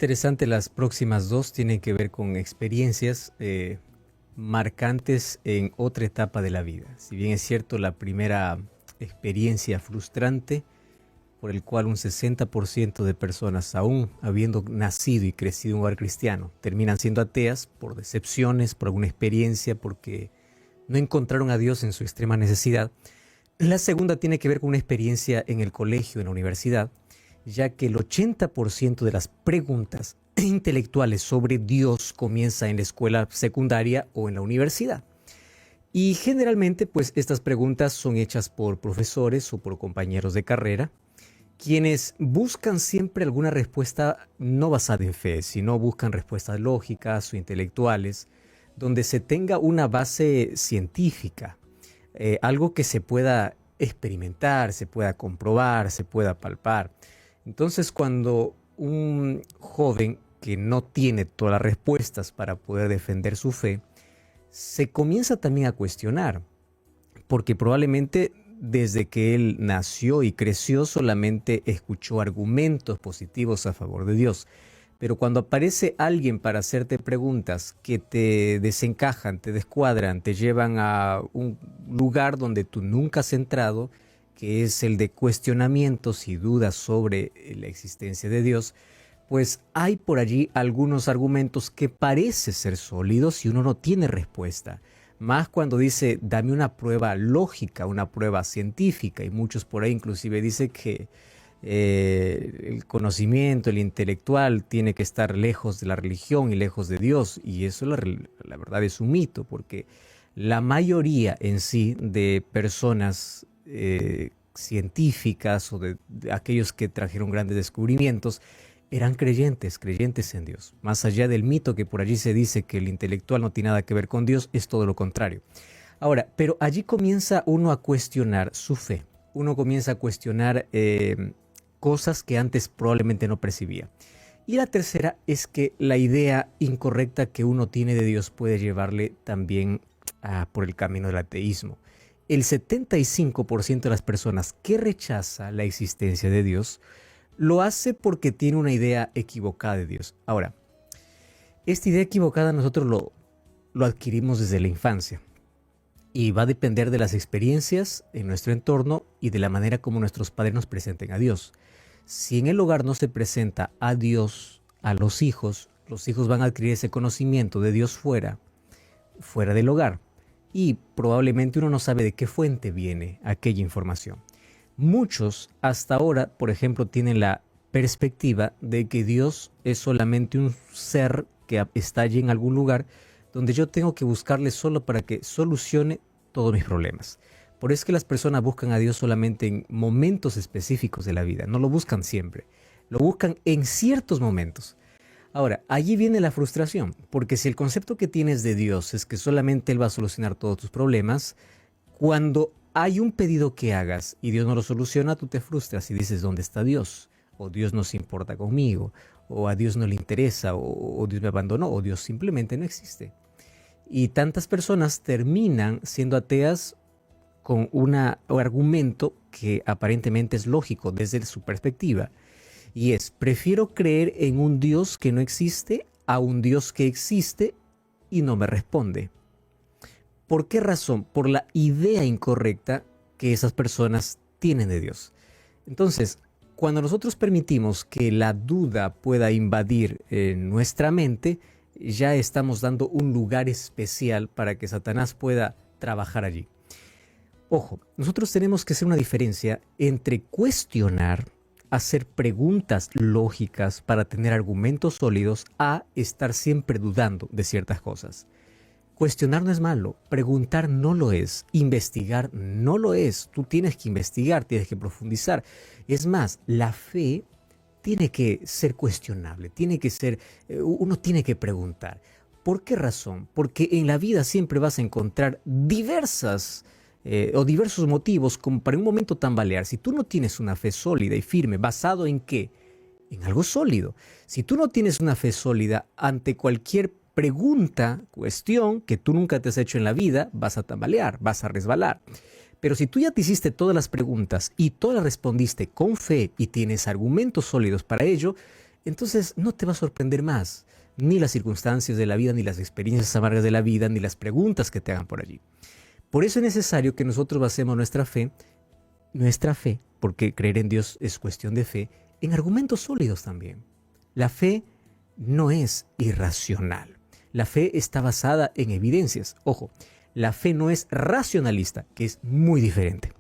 Interesante, las próximas dos tienen que ver con experiencias marcantes en otra etapa de la vida. Si bien es cierto, la primera experiencia frustrante por el cual un 60% de personas, aún habiendo nacido y crecido en un hogar cristiano, terminan siendo ateas por decepciones, por alguna experiencia, porque no encontraron a Dios en su extrema necesidad. La segunda tiene que ver con una experiencia en el colegio, en la universidad, ya que el 80% de las preguntas intelectuales sobre Dios comienza en la escuela secundaria o en la universidad. Y generalmente, pues, estas preguntas son hechas por profesores o por compañeros de carrera, quienes buscan siempre alguna respuesta no basada en fe, sino buscan respuestas lógicas o intelectuales, donde se tenga una base científica, algo que se pueda experimentar, se pueda comprobar, se pueda palpar. Entonces, cuando un joven que no tiene todas las respuestas para poder defender su fe, se comienza también a cuestionar, porque probablemente desde que él nació y creció solamente escuchó argumentos positivos a favor de Dios. Pero cuando aparece alguien para hacerte preguntas que te desencajan, te descuadran, te llevan a un lugar donde tú nunca has entrado, que es el de cuestionamientos y dudas sobre la existencia de Dios, pues hay por allí algunos argumentos que parecen ser sólidos y uno no tiene respuesta. Más cuando dice, dame una prueba lógica, una prueba científica, y muchos por ahí inclusive dicen que el conocimiento, el intelectual, tiene que estar lejos de la religión y lejos de Dios, y eso la verdad es un mito, porque la mayoría en sí de personas científicas o de aquellos que trajeron grandes descubrimientos, eran creyentes en Dios. Más allá del mito que por allí se dice que el intelectual no tiene nada que ver con Dios, es todo lo contrario. Ahora, pero allí comienza uno a cuestionar su fe. Uno comienza a cuestionar cosas que antes probablemente no percibía. Y la tercera es que la idea incorrecta que uno tiene de Dios puede llevarle también por el camino del ateísmo. El 75% de las personas que rechaza la existencia de Dios lo hace porque tiene una idea equivocada de Dios. Ahora, esta idea equivocada nosotros lo adquirimos desde la infancia y va a depender de las experiencias en nuestro entorno y de la manera como nuestros padres nos presenten a Dios. Si en el hogar no se presenta a Dios a los hijos van a adquirir ese conocimiento de Dios fuera del hogar, y probablemente uno no sabe de qué fuente viene aquella información. Muchos hasta ahora, por ejemplo, tienen la perspectiva de que Dios es solamente un ser que está allí en algún lugar donde yo tengo que buscarle solo para que solucione todos mis problemas. Por eso es que las personas buscan a Dios solamente en momentos específicos de la vida, no lo buscan siempre, lo buscan en ciertos momentos. Ahora, allí viene la frustración, porque si el concepto que tienes de Dios es que solamente Él va a solucionar todos tus problemas, cuando hay un pedido que hagas y Dios no lo soluciona, tú te frustras y dices, ¿dónde está Dios? O Dios no se importa conmigo, o a Dios no le interesa, o Dios me abandonó, o Dios simplemente no existe. Y tantas personas terminan siendo ateas con un argumento que aparentemente es lógico desde su perspectiva. Y es, prefiero creer en un Dios que no existe a un Dios que existe y no me responde. ¿Por qué razón? Por la idea incorrecta que esas personas tienen de Dios. Entonces, cuando nosotros permitimos que la duda pueda invadir nuestra mente, ya estamos dando un lugar especial para que Satanás pueda trabajar allí. Ojo, nosotros tenemos que hacer una diferencia entre cuestionar, hacer preguntas lógicas para tener argumentos sólidos, a estar siempre dudando de ciertas cosas. Cuestionar no es malo, preguntar no lo es, investigar no lo es. Tú tienes que investigar, tienes que profundizar. Es más, la fe tiene que ser cuestionable, uno tiene que preguntar. ¿Por qué razón? Porque en la vida siempre vas a encontrar diversos motivos como para un momento tambalear. Si tú no tienes una fe sólida y firme, ¿basado en qué? En algo sólido. Si tú no tienes una fe sólida ante cualquier pregunta, cuestión que tú nunca te has hecho en la vida, vas a tambalear, vas a resbalar. Pero si tú ya te hiciste todas las preguntas y todas las respondiste con fe y tienes argumentos sólidos para ello, entonces no te va a sorprender más, ni las circunstancias de la vida, ni las experiencias amargas de la vida, ni las preguntas que te hagan por allí. Por eso es necesario que nosotros basemos nuestra fe, porque creer en Dios es cuestión de fe, en argumentos sólidos también. La fe no es irracional. La fe está basada en evidencias. Ojo, la fe no es racionalista, que es muy diferente,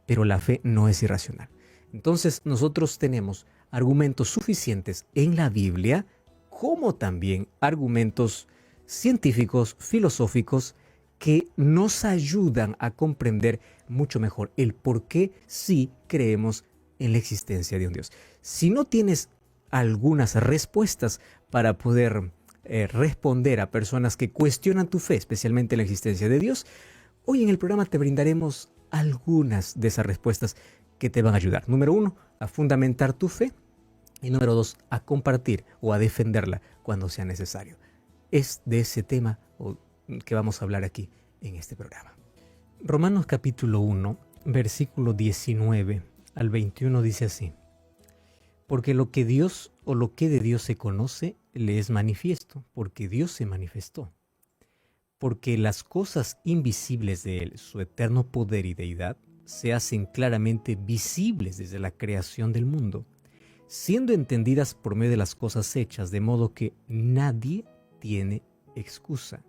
pero la fe no es irracional. Entonces nosotros tenemos argumentos suficientes en la Biblia, como también argumentos científicos, filosóficos, que nos ayudan a comprender mucho mejor el por qué sí creemos en la existencia de un Dios. Si no tienes algunas respuestas para poder responder a personas que cuestionan tu fe, especialmente la existencia de Dios, hoy en el programa te brindaremos algunas de esas respuestas que te van a ayudar. Número 1, a fundamentar tu fe. Y número 2, a compartir o a defenderla cuando sea necesario. Es de ese tema que vamos a hablar aquí en este programa. Romanos capítulo 1, versículo 19 al 21 dice así: porque lo que Dios o lo que de Dios se conoce le es manifiesto, porque Dios se manifestó. Porque las cosas invisibles de Él, su eterno poder y deidad, se hacen claramente visibles desde la creación del mundo, siendo entendidas por medio de las cosas hechas, de modo que nadie tiene excusa.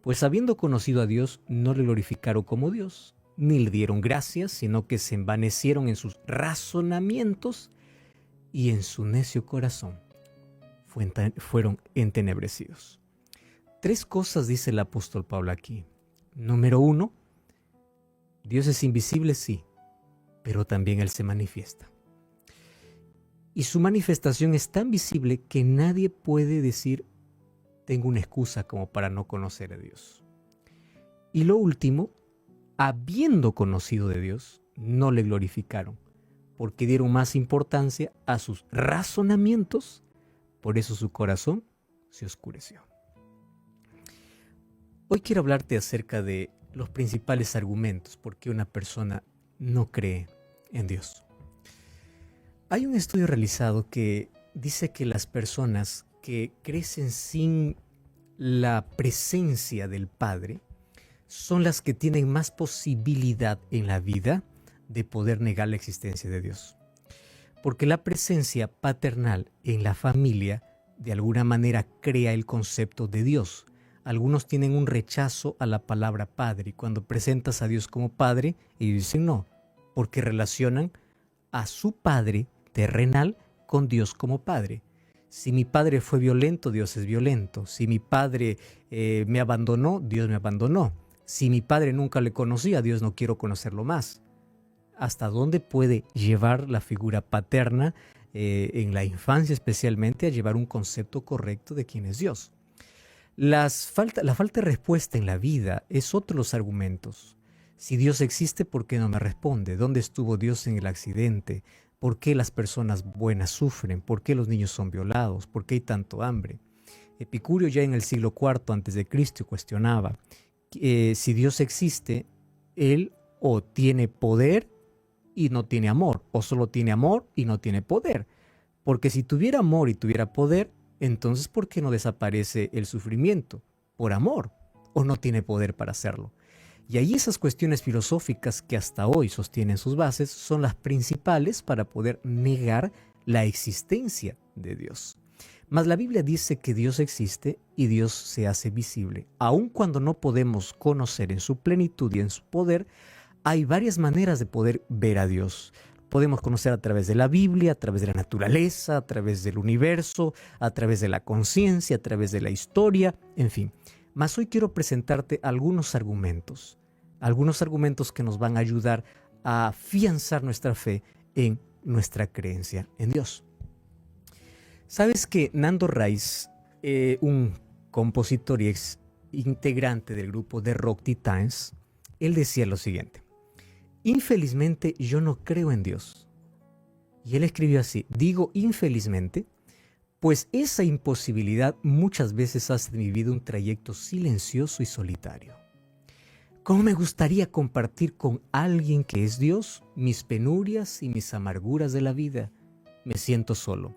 Pues habiendo conocido a Dios, no le glorificaron como Dios, ni le dieron gracias, sino que se envanecieron en sus razonamientos y en su necio corazón fueron entenebrecidos. 3 cosas dice el apóstol Pablo aquí. Número 1, Dios es invisible, sí, pero también Él se manifiesta. Y su manifestación es tan visible que nadie puede decir: tengo una excusa como para no conocer a Dios. Y lo último, habiendo conocido de Dios, no le glorificaron, porque dieron más importancia a sus razonamientos, por eso su corazón se oscureció. Hoy quiero hablarte acerca de los principales argumentos por qué una persona no cree en Dios. Hay un estudio realizado que dice que las personas que crecen sin la presencia del Padre son las que tienen más posibilidad en la vida de poder negar la existencia de Dios. Porque la presencia paternal en la familia de alguna manera crea el concepto de Dios. Algunos tienen un rechazo a la palabra padre y cuando presentas a Dios como padre, ellos dicen no, porque relacionan a su padre terrenal con Dios como padre. Si mi padre fue violento, Dios es violento. Si mi padre me abandonó, Dios me abandonó. Si mi padre nunca le conocía, Dios no quiero conocerlo más. ¿Hasta dónde puede llevar la figura paterna en la infancia especialmente a llevar un concepto correcto de quién es Dios? La falta de respuesta en la vida es otro de los argumentos. Si Dios existe, ¿por qué no me responde? ¿Dónde estuvo Dios en el accidente? ¿Por qué las personas buenas sufren? ¿Por qué los niños son violados? ¿Por qué hay tanto hambre? Epicurio ya en el siglo IV a.C. cuestionaba si Dios existe, Él o tiene poder y no tiene amor, o solo tiene amor y no tiene poder. Porque si tuviera amor y tuviera poder, entonces ¿por qué no desaparece el sufrimiento? Por amor, o no tiene poder para hacerlo. Y ahí esas cuestiones filosóficas que hasta hoy sostienen sus bases son las principales para poder negar la existencia de Dios. Mas la Biblia dice que Dios existe y Dios se hace visible. Aun cuando no podemos conocer en su plenitud y en su poder, hay varias maneras de poder ver a Dios. Podemos conocer a través de la Biblia, a través de la naturaleza, a través del universo, a través de la conciencia, a través de la historia, en fin. Mas hoy quiero presentarte algunos argumentos que nos van a ayudar a afianzar nuestra fe en nuestra creencia en Dios. ¿Sabes que Nando Rice, un compositor y ex integrante del grupo de Rock Titans, él decía lo siguiente: infelizmente yo no creo en Dios. Y él escribió así: digo infelizmente, pues esa imposibilidad muchas veces hace de mi vida un trayecto silencioso y solitario. ¿Cómo me gustaría compartir con alguien que es Dios mis penurias y mis amarguras de la vida? Me siento solo.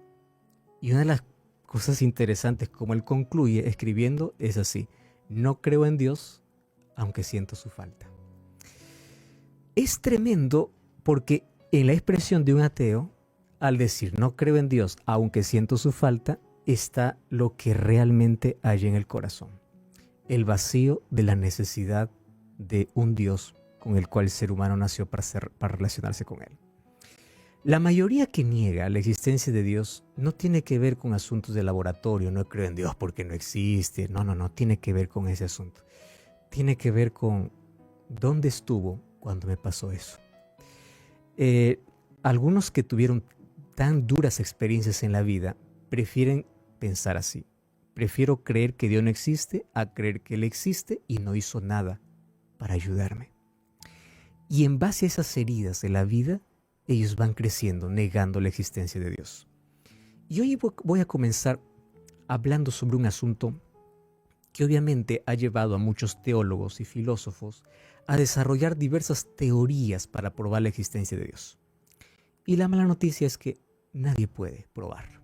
Y una de las cosas interesantes como él concluye escribiendo es así: no creo en Dios aunque siento su falta. Es tremendo porque en la expresión de un ateo, al decir no creo en Dios aunque siento su falta, está lo que realmente hay en el corazón: el vacío de la necesidad de un Dios con el cual el ser humano nació para relacionarse con él. La mayoría que niega la existencia de Dios no tiene que ver con asuntos de laboratorio. No creo en Dios porque no existe. No tiene que ver con ese asunto. Tiene que ver con dónde estuvo cuando me pasó eso. Algunos que tuvieron tan duras experiencias en la vida prefieren pensar así: prefiero creer que Dios no existe a creer que Él existe y no hizo nada para ayudarme. Y en base a esas heridas de la vida, ellos van creciendo negando la existencia de Dios. Y hoy voy a comenzar hablando sobre un asunto que obviamente ha llevado a muchos teólogos y filósofos a desarrollar diversas teorías para probar la existencia de Dios. Y la mala noticia es que nadie puede probar.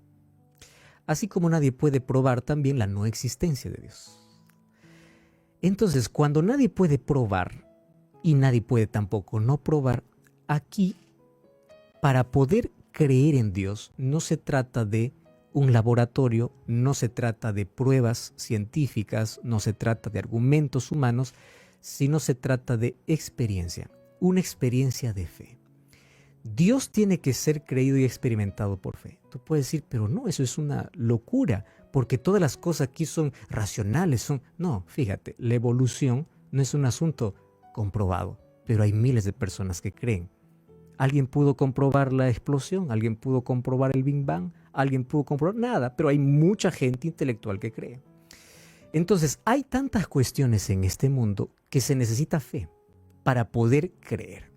Así como nadie puede probar también la no existencia de Dios. Entonces, cuando nadie puede probar y nadie puede tampoco no probar, aquí, para poder creer en Dios, no se trata de un laboratorio, no se trata de pruebas científicas, no se trata de argumentos humanos, sino se trata de experiencia, una experiencia de fe. Dios tiene que ser creído y experimentado por fe. Tú puedes decir, pero no, eso es una locura, porque todas las cosas aquí son racionales. No, fíjate, la evolución no es un asunto comprobado, pero hay miles de personas que creen. ¿Alguien pudo comprobar la explosión? ¿Alguien pudo comprobar el Big Bang? ¿Alguien pudo comprobar? Nada, pero hay mucha gente intelectual que cree. Entonces, hay tantas cuestiones en este mundo que se necesita fe para poder creer.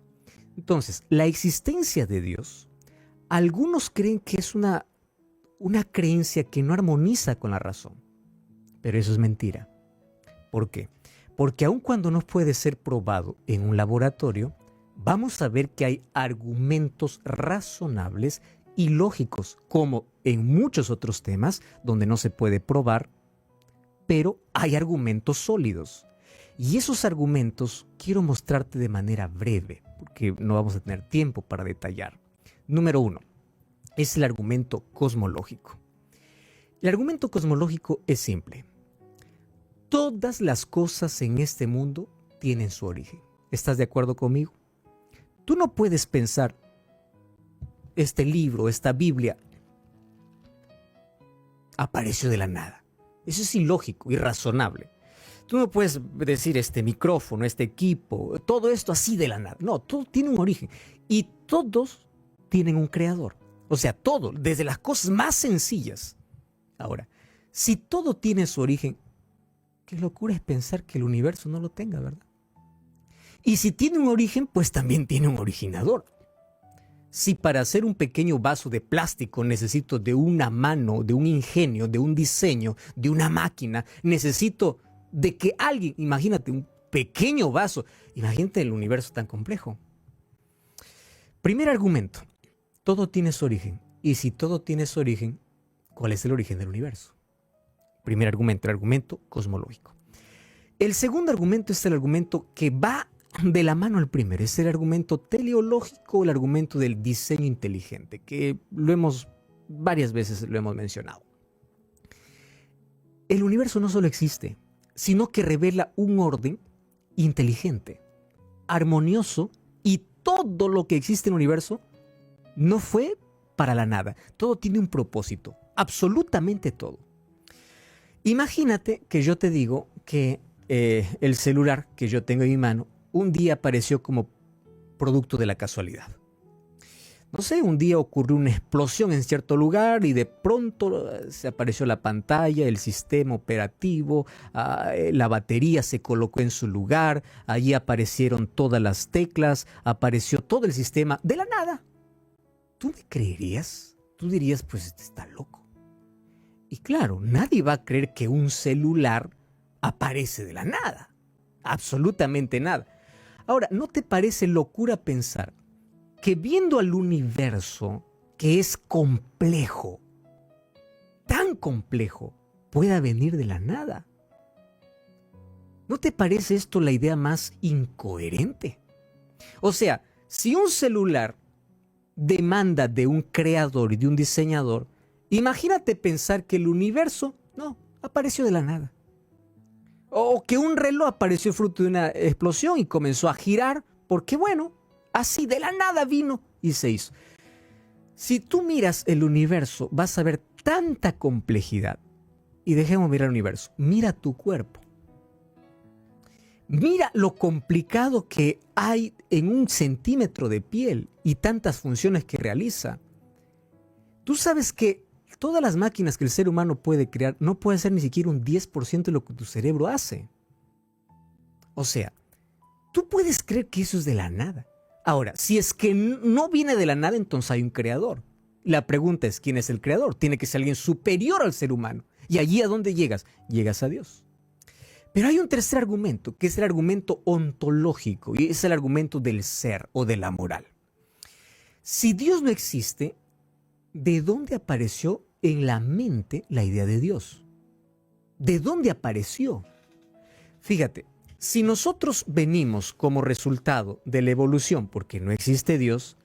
Entonces, la existencia de Dios, algunos creen que es una creencia que no armoniza con la razón, pero eso es mentira. ¿Por qué? Porque aun cuando no puede ser probado en un laboratorio, vamos a ver que hay argumentos razonables y lógicos, como en muchos otros temas donde no se puede probar, pero hay argumentos sólidos. Y esos argumentos quiero mostrarte de manera breve, porque no vamos a tener tiempo para detallar. Número 1, es el argumento cosmológico. El argumento cosmológico es simple. Todas las cosas en este mundo tienen su origen. ¿Estás de acuerdo conmigo? Tú no puedes pensar, este libro, esta Biblia, apareció de la nada. Eso es ilógico, irrazonable. Tú no puedes decir este micrófono, este equipo, todo esto así de la nada. No, todo tiene un origen. Y todos tienen un creador. O sea, todo, desde las cosas más sencillas. Ahora, si todo tiene su origen, qué locura es pensar que el universo no lo tenga, ¿verdad? Y si tiene un origen, pues también tiene un originador. Si para hacer un pequeño vaso de plástico necesito de una mano, de un ingenio, de un diseño, de una máquina, necesito de que alguien, imagínate, un pequeño vaso, imagínate el universo tan complejo. Primer argumento, todo tiene su origen. Y si todo tiene su origen, ¿cuál es el origen del universo? Primer argumento, el argumento cosmológico. El segundo argumento es el argumento que va de la mano al primero, es el argumento teleológico, el argumento del diseño inteligente, que varias veces lo hemos mencionado. El universo no solo existe, sino que revela un orden inteligente, armonioso, y todo lo que existe en el universo no fue para la nada. Todo tiene un propósito, absolutamente todo. Imagínate que yo te digo que el celular que yo tengo en mi mano un día apareció como producto de la casualidad. No sé, un día ocurrió una explosión en cierto lugar y de pronto se apareció la pantalla, el sistema operativo, la batería se colocó en su lugar, allí aparecieron todas las teclas, apareció todo el sistema de la nada. ¿Tú me creerías? Tú dirías, pues este está loco. Y claro, nadie va a creer que un celular aparece de la nada. Absolutamente nada. Ahora, ¿no te parece locura pensar que viendo al universo, que es complejo, tan complejo pueda venir de la nada. ¿No te parece esto la idea más incoherente? O sea, si un celular demanda de un creador y de un diseñador, imagínate pensar que el universo, no, apareció de la nada. O que un reloj apareció fruto de una explosión y comenzó a girar, porque bueno, así de la nada vino y se hizo. Si tú miras el universo, vas a ver tanta complejidad. Y dejemos mirar el universo. Mira tu cuerpo. Mira lo complicado que hay en 1 centímetro de piel y tantas funciones que realiza. Tú sabes que todas las máquinas que el ser humano puede crear no puede hacer ni siquiera un 10% de lo que tu cerebro hace. O sea, tú puedes creer que eso es de la nada. Ahora, si es que no viene de la nada, entonces hay un creador. La pregunta es, ¿quién es el creador? Tiene que ser alguien superior al ser humano. ¿Y allí a dónde llegas? Llegas a Dios. Pero hay un tercer argumento, que es el argumento ontológico, y es el argumento del ser o de la moral. Si Dios no existe, ¿de dónde apareció en la mente la idea de Dios? ¿De dónde apareció? Fíjate, si nosotros venimos como resultado de la evolución porque no existe Dios,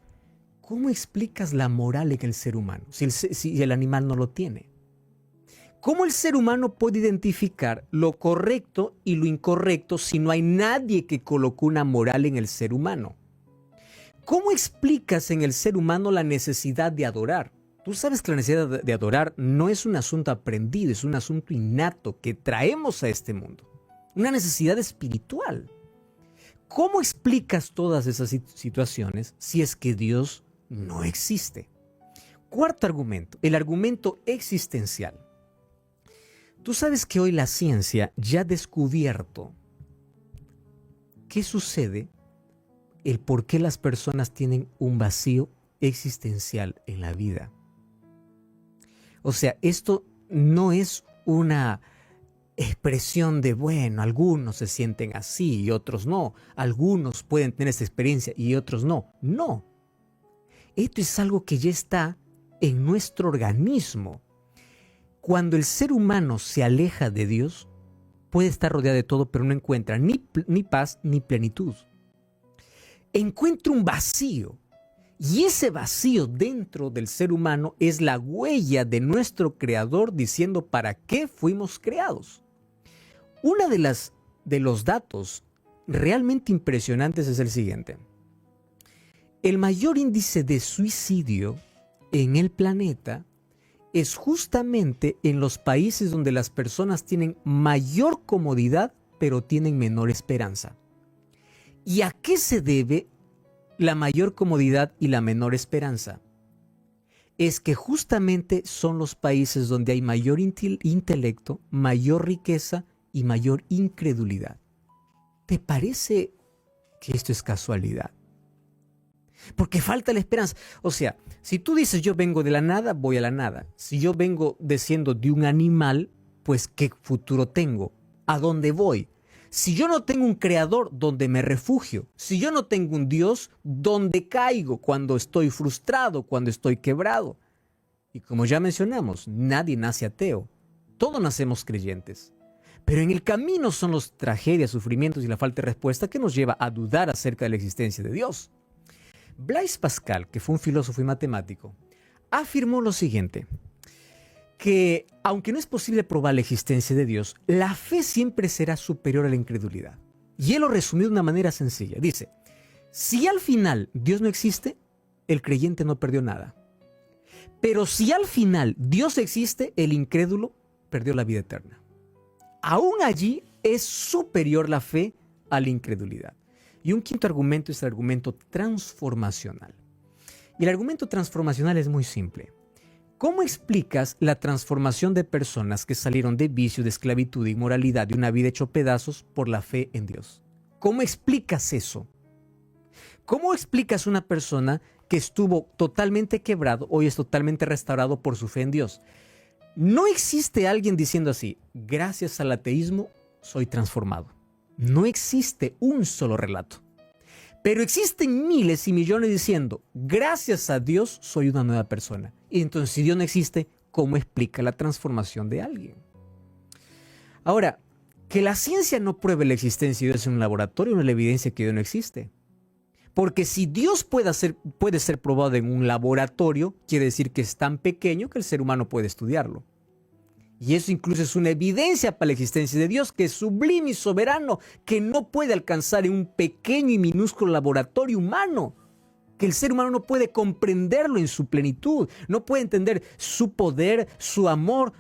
¿cómo explicas la moral en el ser humano si el animal no lo tiene? ¿Cómo el ser humano puede identificar lo correcto y lo incorrecto si no hay nadie que colocó una moral en el ser humano? ¿Cómo explicas en el ser humano la necesidad de adorar? Tú sabes que la necesidad de adorar no es un asunto aprendido, es un asunto innato que traemos a este mundo. Una necesidad espiritual. ¿Cómo explicas todas esas situaciones si es que Dios no existe? Cuarto argumento, el argumento existencial. Tú sabes que hoy la ciencia ya ha descubierto qué sucede, el por qué las personas tienen un vacío existencial en la vida. O sea, esto no es una expresión de, bueno, algunos se sienten así y otros no. Algunos pueden tener esta experiencia y otros no. No. Esto es algo que ya está en nuestro organismo. Cuando el ser humano se aleja de Dios, puede estar rodeado de todo, pero no encuentra ni paz ni plenitud. Encuentra un vacío. Y ese vacío dentro del ser humano es la huella de nuestro Creador diciendo para qué fuimos creados. Una de los datos realmente impresionantes es el siguiente. El mayor índice de suicidio en el planeta es justamente en los países donde las personas tienen mayor comodidad, pero tienen menor esperanza. ¿Y a qué se debe la mayor comodidad y la menor esperanza? Es que justamente son los países donde hay mayor intelecto, mayor riqueza y mayor incredulidad. ¿Te parece que esto es casualidad? Porque falta la esperanza. O sea, si tú dices yo vengo de la nada, voy a la nada. Si yo vengo desciendo de un animal, pues ¿qué futuro tengo? ¿A dónde voy? Si yo no tengo un creador, ¿dónde me refugio? Si yo no tengo un Dios, ¿dónde caigo cuando estoy frustrado, cuando estoy quebrado? Y como ya mencionamos, nadie nace ateo. Todos nacemos creyentes. Pero en el camino son las tragedias, sufrimientos y la falta de respuesta que nos lleva a dudar acerca de la existencia de Dios. Blaise Pascal, que fue un filósofo y matemático, afirmó lo siguiente, que aunque no es posible probar la existencia de Dios, la fe siempre será superior a la incredulidad. Y él lo resumió de una manera sencilla. Dice, si al final Dios no existe, el creyente no perdió nada. Pero si al final Dios existe, el incrédulo perdió la vida eterna. Aún allí es superior la fe a la incredulidad. Y un quinto argumento es el argumento transformacional. Y el argumento transformacional es muy simple. ¿Cómo explicas la transformación de personas que salieron de vicio, de esclavitud, de inmoralidad, de una vida hecha pedazos por la fe en Dios? ¿Cómo explicas eso? ¿Cómo explicas una persona que estuvo totalmente quebrado, hoy es totalmente restaurado por su fe en Dios? No existe alguien diciendo así, gracias al ateísmo soy transformado. No existe un solo relato. Pero existen miles y millones diciendo, gracias a Dios soy una nueva persona. Y entonces, si Dios no existe, cómo explica la transformación de alguien. Ahora, que la ciencia no pruebe la existencia de Dios en un laboratorio no es la evidencia que Dios no existe. Porque si Dios puede ser probado en un laboratorio, quiere decir que es tan pequeño que el ser humano puede estudiarlo. Y eso incluso es una evidencia para la existencia de Dios, que es sublime y soberano, que no puede alcanzar en un pequeño y minúsculo laboratorio humano, que el ser humano no puede comprenderlo en su plenitud, no puede entender su poder, su amor,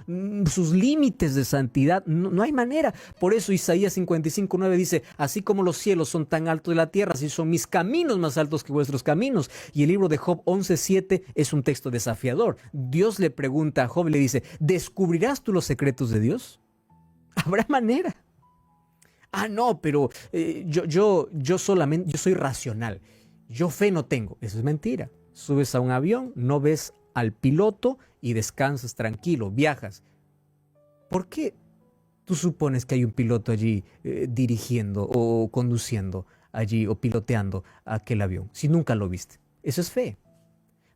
sus límites de santidad. No hay manera. Por eso Isaías 55:9 dice: así como los cielos son tan altos de la tierra, así son mis caminos más altos que vuestros caminos. Y el libro de Job 11:7 es un texto desafiador. Dios le pregunta a Job, le dice: ¿descubrirás tú los secretos de Dios? ¿Habrá manera? Ah, no, pero yo soy racional. Yo fe no tengo. Eso es mentira. Subes a un avión, no ves al piloto y descansas tranquilo, viajas. ¿Por qué tú supones que hay un piloto allí dirigiendo o conduciendo allí o piloteando aquel avión si nunca lo viste? Eso es fe.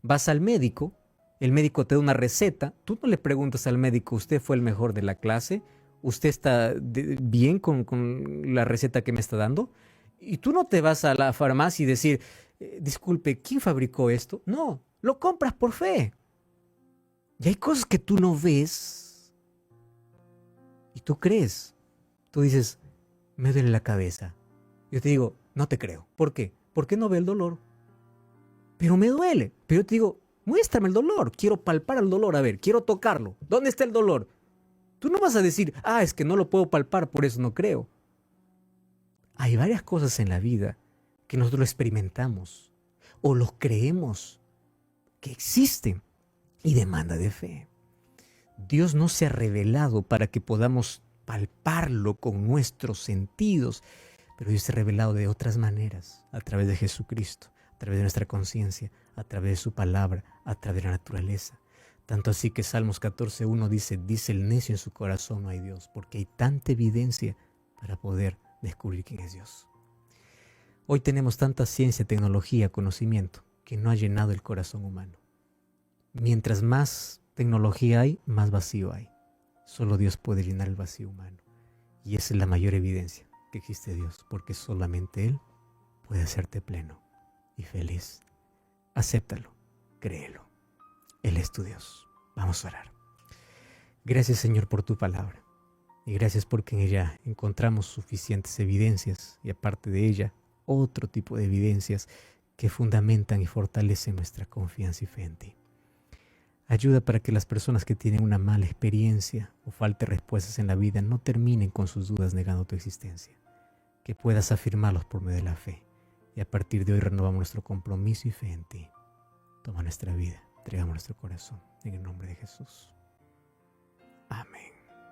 Vas al médico, el médico te da una receta, tú no le preguntas al médico: ¿usted fue el mejor de la clase? ¿Usted está bien con la receta que me está dando? Y tú no te vas a la farmacia y decir: disculpe, ¿quién fabricó esto? No, lo compras por fe. Y hay cosas que tú no ves y tú crees. Tú dices: me duele la cabeza. Yo te digo: no te creo. ¿Por qué? Porque no ve el dolor. Pero me duele. Pero yo te digo: muéstrame el dolor. Quiero palpar el dolor. A ver, quiero tocarlo. ¿Dónde está el dolor? Tú no vas a decir: es que no lo puedo palpar, por eso no creo. Hay varias cosas en la vida que nosotros experimentamos o los creemos que existen y demanda de fe. Dios no se ha revelado para que podamos palparlo con nuestros sentidos, pero Dios se ha revelado de otras maneras, a través de Jesucristo, a través de nuestra conciencia, a través de su palabra, a través de la naturaleza. Tanto así que Salmos 14:1 dice el necio en su corazón: no hay Dios, porque hay tanta evidencia para poder descubrir quién es Dios. Hoy tenemos tanta ciencia, tecnología, conocimiento, que no ha llenado el corazón humano. Mientras más tecnología hay, más vacío hay. Solo Dios puede llenar el vacío humano. Y esa es la mayor evidencia que existe Dios, porque solamente Él puede hacerte pleno y feliz. Acéptalo, créelo. Él es tu Dios. Vamos a orar. Gracias, Señor, por tu palabra. Y gracias porque en ella encontramos suficientes evidencias y aparte de ella, otro tipo de evidencias que fundamentan y fortalecen nuestra confianza y fe en ti. Ayuda para que las personas que tienen una mala experiencia o falta de respuestas en la vida no terminen con sus dudas negando tu existencia. Que puedas afirmarlos por medio de la fe. Y a partir de hoy renovamos nuestro compromiso y fe en ti. Toma nuestra vida, entregamos nuestro corazón en el nombre de Jesús. Amén.